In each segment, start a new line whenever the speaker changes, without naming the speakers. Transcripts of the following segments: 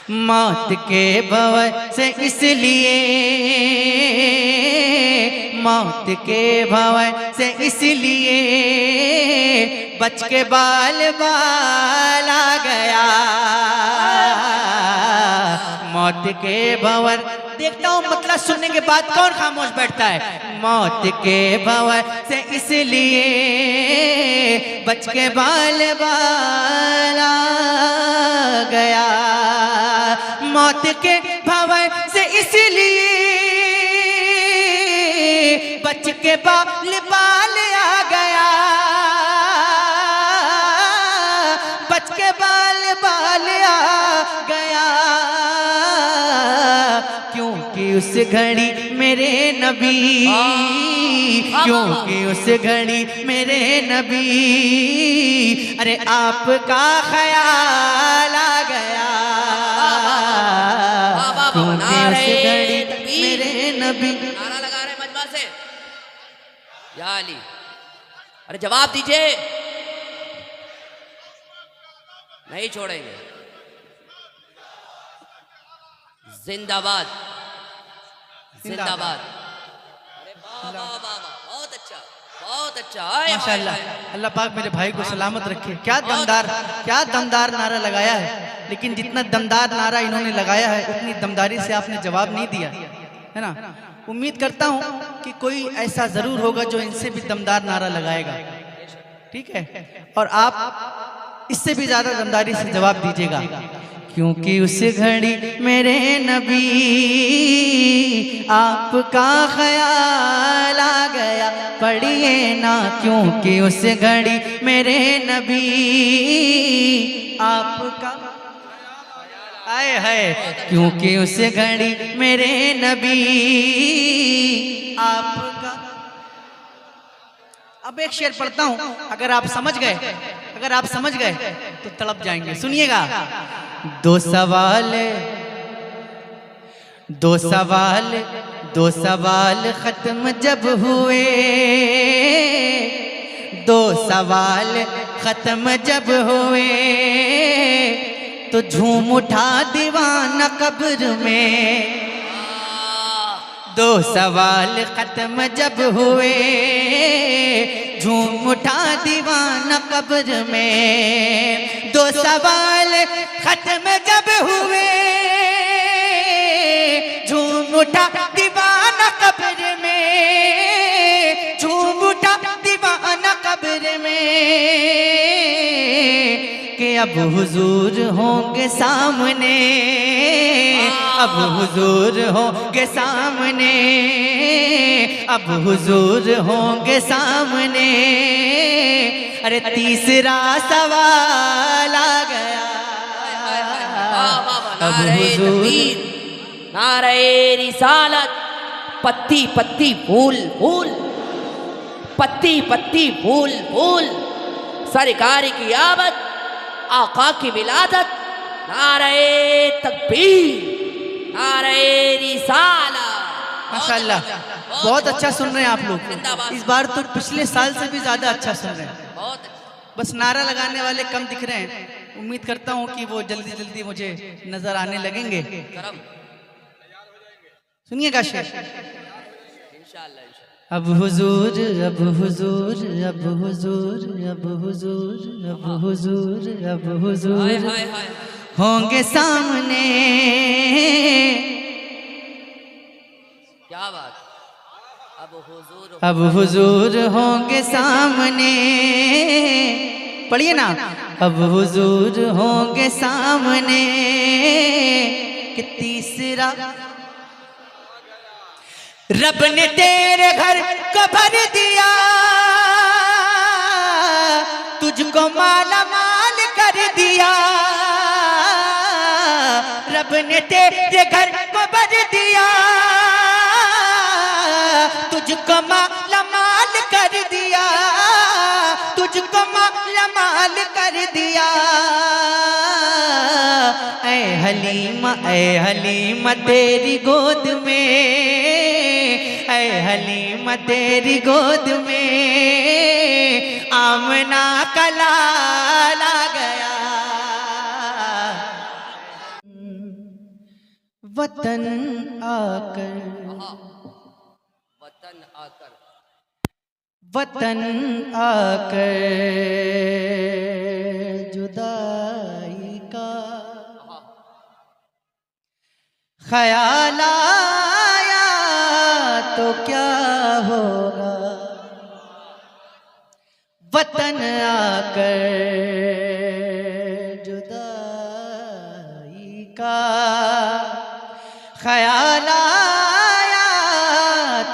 मौत के भंवर से इसलिए, मौत के भंवर से इसलिए बच के बाल बाल आ गया। मौत के भंवर, देखता हूँ मतलब सुनने के बाद कौन खामोश बैठता है। मौत के भंवर से इसलिए बच के बाल बाल आ गया। मौत के भंवर से इसलिए बच के बाल बाल आ गया। बच के बाल बाल आ गया, क्योंकि उस घड़ी मेरे नबी, क्योंकि उस घड़ी मेरे नबी, अरे आपका ख्याल आ गया। क्योंकि उस घड़ी मेरे नबी।
नारा लगा रहे मजमा से, या अली, अरे जवाब दीजिए, नहीं छोड़ेंगे। जिंदाबाद जिंदाबाद। अरे वाह वाह वाह, बहुत अच्छा बहुत अच्छा।
माशाअल्लाह, अल्लाह पाक मेरे भाई को सलामत रखे। क्या दमदार नारा लगाया है। लेकिन जितना दमदार नारा इन्होंने लगाया है उतनी दमदारी से आपने जवाब नहीं दिया है ना। उम्मीद करता हूँ कि कोई ऐसा जरूर होगा जो इनसे भी दमदार नारा लगाएगा, ठीक है। और आप इससे भी ज्यादा दमदारी से जवाब दीजिएगा। क्योंकि उस घड़ी मेरे नबी आपका ख्याल आ गया। पढ़िए ना, क्योंकि उस घड़ी मेरे नबी आपका आए है। क्योंकि उस घड़ी मेरे नबी आपका। अब एक शेर पढ़ता हूं, अगर आप समझ गए तो तड़प जाएंगे। सुनिएगा। दो सवाल खत्म जब हुए, दो सवाल खत्म जब हुए, तो झूम उठा दीवाना कब्र में। दो सवाल खत्म जब हुए, झूम उठा दीवाना कब्र में। दो सवाल खत्म जब हुए, झूम उठा दीवाना कब्र में। झूम उठा दीवाना कब्र में, कि अब हुजूर होंगे सामने, अब हुजूर होंगे सामने, अब हुजूर होंगे सामने। अरे तीसरा सवाल आ गया। अब हुजूर,
नारे रिसालत, पत्ती पत्ती फूल फूल, पत्ती पत्ती फूल फूल, सरकार की आमद, आका की विलादत, नारे तकबीर, नारे रिसालत।
माशाअल्लाह, बहुत अच्छा सुन रहे हैं आप लोग। इस बार तो पिछले साल से भी ज्यादा अच्छा सुन रहे हैं।
बहुत अच्छा।
बस नारा लगाने वाले कम दिख रहे हैं। उम्मीद करता हूँ कि वो जल्दी जल्दी मुझे नजर आने लगेंगे। सुनिएगा शेर। अब हुजूर, अब हुजूर, अब हुजूर, अब हुजूर, अब हुजूर, अब हुजूर होंगे सामने।
क्या बात।
अब हुजूर होंगे सामने। पढ़िए ना। अब हुजूर होंगे सामने, कि तीसरा रब ने तेरे घर को भर दिया, तुझको माला माल कर दिया। रब ने तेरे घर को भर दिया, तुझको माला माल कर दिया, तुझको माला माल कर दिया। ऐ हलीमा तेरी गोद में, ऐ हलीमा तेरी गोद में आमना का लाल आ गया। वतन आकर,
आहा, वतन आकर,
वतन आकर जुदाई का
आहा,
ख्याल आया तो क्या होगा। वतन आकर जुदाई का ख्याल आया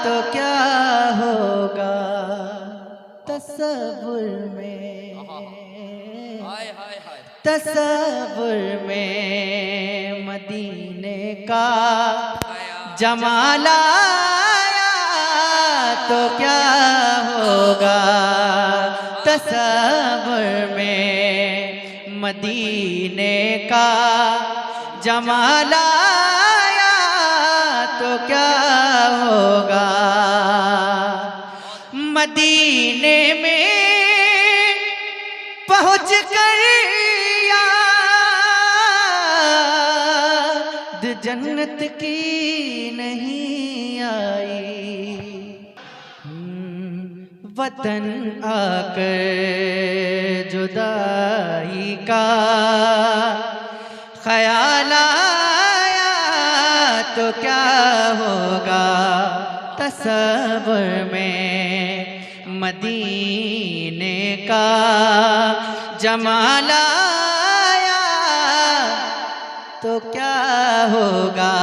तो क्या होगा। तसव्वुर में,
हाय हाय हाय,
तसव्वुर में मदीने का
आया,
जमाल आया तो क्या होगा। तसव्वुर में मदीने का जमाल आया तो क्या होगा। मदीने में पहुँच कर याद जन्नत की नहीं आई। वतन आकर जुदाई का ख्याल आया तो क्या होगा। तसव्वुर में मदीने का जमाल आया तो क्या होगा।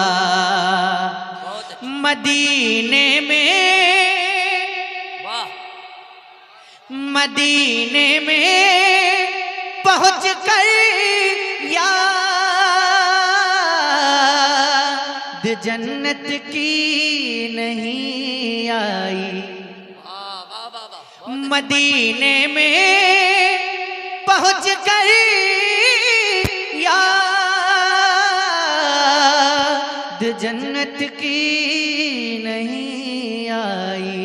मदीने में,
वाह,
मदीने में पहुँच कर याद जन्नत की नहीं आई।
वाह वाह वाह वाह,
मदीने में पहुँच कर याद जन्नत की नहीं आई।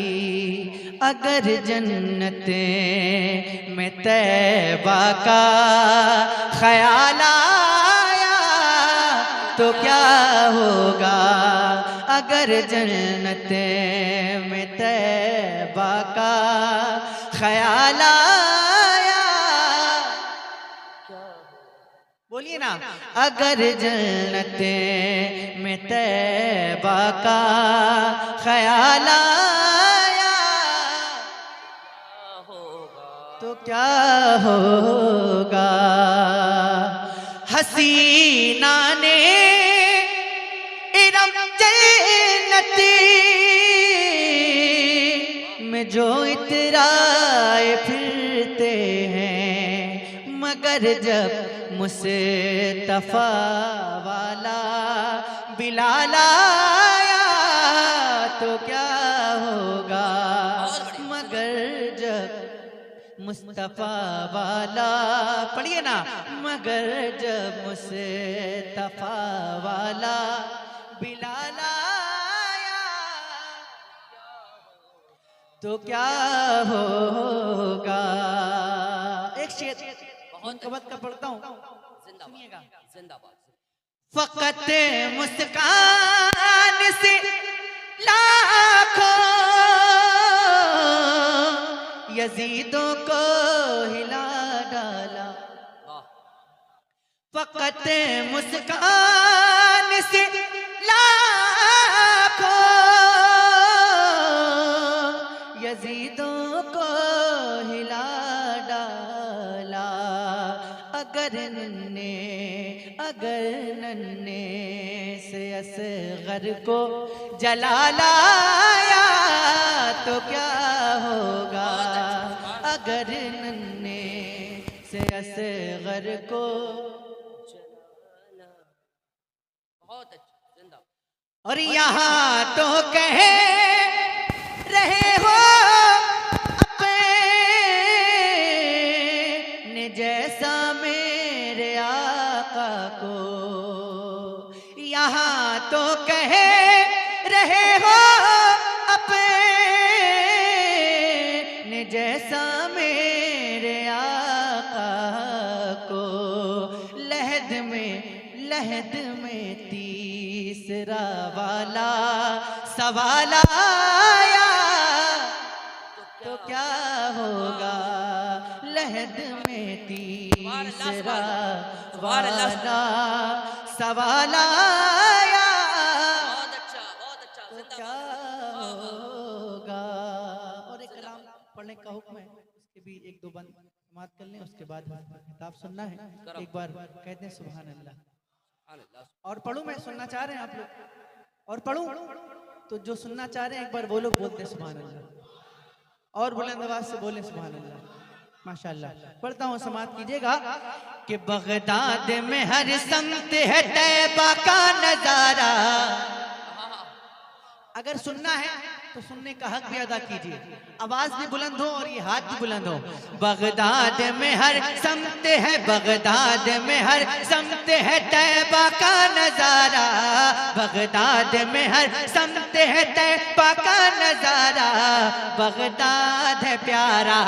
अगर जन्नत में तैबा का ख्याल आया तो क्या होगा। अगर जन्नत में तैबा का ख्याल आया, बोलिए ना। अगर जन्नत में तैबा का ख्याल आया तो क्या होगा। हसीना ने इरम जन्नती में जो इतराए फिरते हैं, मगर जब मुस्तफा वाला बिलाल आया तो क्या होगा। मगर जब मुस्तफा वाला, पढ़िए ना, मगर जब मुस्तफा वाला बिलाल आया तो क्या होगा। एक शेर मुनकबत का पढ़ता हूँ, सुनिएगा।
जिंदाबाद,
फकत मुस्कान से लाखों यजीदों को हिला डाला। फकत मुस्कान से लाखों यजीदों को हिला डाला। अगर नन्हे से असगर को जलाल आया तो क्या होगा। अगर नन्हे से असगर को,
बहुत अच्छा, जिंदाबाद।
और यहाँ तो कहे रहे हो अपने जैसा मेरे आका को। यहाँ तो कहे रहे हो अपने जैसा मेरे आका को। लहद में तीस तीसरा वाला सवाल आया तो क्या होगा, लहद में तीसरा वाला सवाल आया तो क्या होगा। और एक कलाम पढ़ने का हुक्म है, उसके भी एक दो बंद समाप्त कर लें, उसके बाद किताब सुनना है। एक बार कहते हैं सुभान अल्लाह। और पढ़ूं, मैं सुनना चाह रहे हैं आप लोग, और पढ़ूं तो जो सुनना चाह रहे हैं एक बार वो लोग बोलते हैं सुभान अल्लाह, और बुलंद आवाज से बोले सुभान अल्लाह। माशाअल्लाह। पढ़ता हूँ, समाप्त कीजिएगा कि बगदाद में हर समत है तैबा का नजारा। अगर सुनना है तो सुनने का हक भी अदा कीजिए, आवाज भी बुलंद हो और ये हाथ भी बुलंद हो। बगदाद में हर समत है, बगदाद में हर समत है तैबा का नजारा, बगदाद में हर समत है तैबा का नजारा। बगदाद है प्यारा,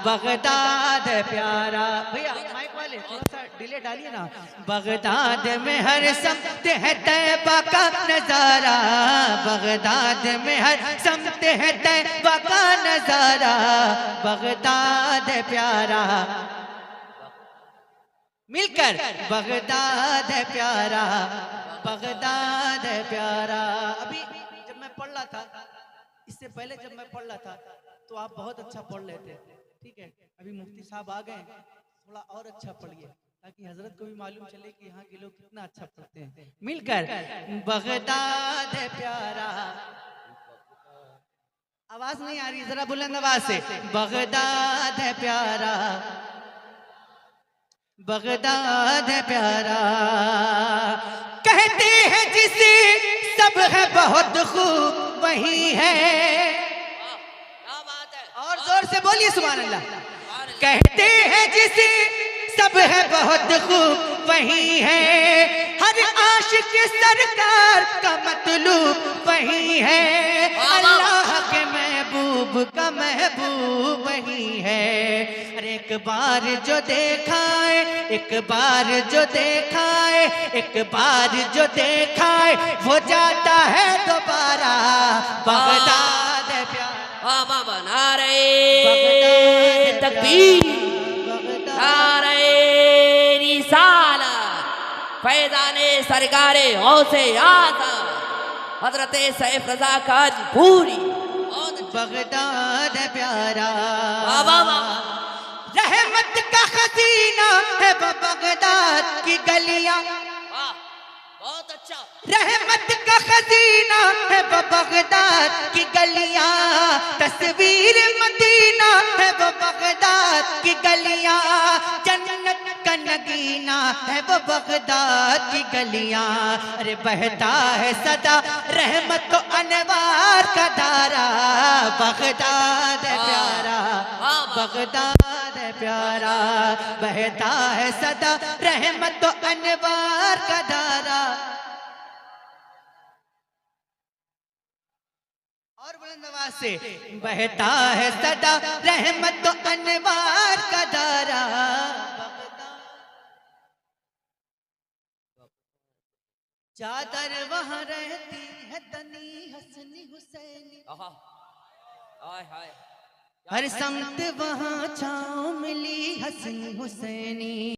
बगदाद है प्यारा। भैया माइक वाले थोड़ा सा डिले डालिए ना। बगदाद में हर समत है तैबा का नजारा, बगदाद में हर समत है तैबा का नजारा। बगदाद है प्यारा, मिलकर बगदाद है प्यारा, बगदाद है प्यारा। अभी जब मैं पढ़ रहा था, इससे पहले जब मैं पढ़ रहा था तो आप बहुत अच्छा पढ़ लेते, ठीक है। अभी मुफ्ती साहब आ गए, थोड़ा और अच्छा पढ़िए ताकि हजरत को भी मालूम चले कि यहाँ के लोग कितना अच्छा पढ़ते हैं। मिलकर बगदाद है प्यारा। आवाज नहीं आ रही, जरा बुलंद आवाज से। बगदाद है प्यारा, बगदाद है प्यारा। कहते हैं जिसे सब है बहुत खूब वही है।
क्या बात है,
और जोर से बोलिए सुभान अल्लाह। कहते हैं जिसे सब है बहुत खूब वही है, हर आशिक सरकार का मतलूब वही है। अल्लाह के महबूब का महबूब वही है। अरे एक बार जो देखाए, एक बार जो देखाए, एक बार जो देखाए वो जाता है दोबारा। बगदाद है प्यारा,
बाबा नारे तकबीर, नारे रिसालत, फैज़ाने सरकारे गौसे आज़म हजरत सैफ रज़ा काजपुरी।
बगदाद है प्यारा,
बाबा
रहमत का खजीना है वो बगदाद की गलियां।
बहुत अच्छा।
रहमत का खजीना है वो बगदाद की गलियां, तस्वीर मदीना है वो बगदाद की गलियां, जन्नत का नगीना है वो बगदाद की गलियां। अरे बहता है सदा रहमत को अनवार का धारा। बगदाद है प्यारा, बगदाद है प्यारा, बहता है सदा रहमत तो अनवार का धारा। और बुलंद आवाज से, बहता है सदा रहमत तो अनवार का धारा। चादर वहाँ रहती है तनी हसनी हुसैनी,
हाय हाय,
हर समत वहाँ छाँव मिली हसनी हुसैनी।